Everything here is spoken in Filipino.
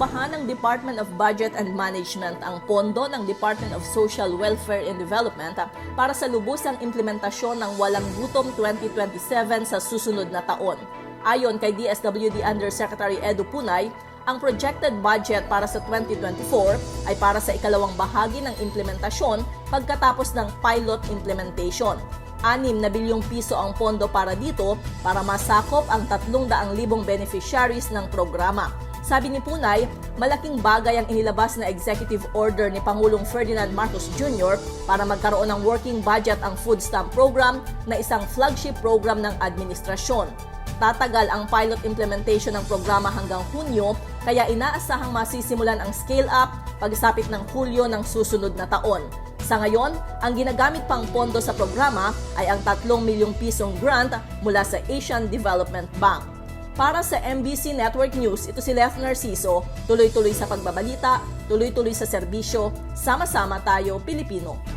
Inaprobahan ng Department of Budget and Management ang pondo ng Department of Social Welfare and Development para sa lubusang implementasyon ng Walang Gutom 2027 sa susunod na taon. Ayon kay DSWD Undersecretary Edu Punay, ang projected budget para sa 2024 ay para sa ikalawang bahagi ng implementasyon pagkatapos ng pilot implementation. 6 na bilyong piso ang pondo para dito para masakop ang 300,000 beneficiaries ng programa. Sabi ni Punay, malaking bagay ang inilabas na executive order ni Pangulong Ferdinand Marcos Jr. para magkaroon ng working budget ang food stamp program na isang flagship program ng administrasyon. Tatagal ang pilot implementation ng programa hanggang Hunyo, kaya inaasahang masisimulan ang scale-up pagsapit ng Hulyo ng susunod na taon. Sa ngayon, ang ginagamit pang pondo sa programa ay ang 3 milyong pisong grant mula sa Asian Development Bank. Para sa MBC Network News, ito si Lef Narciso, tuloy-tuloy sa pagbabalita, tuloy-tuloy sa serbisyo, sama-sama tayo Pilipino.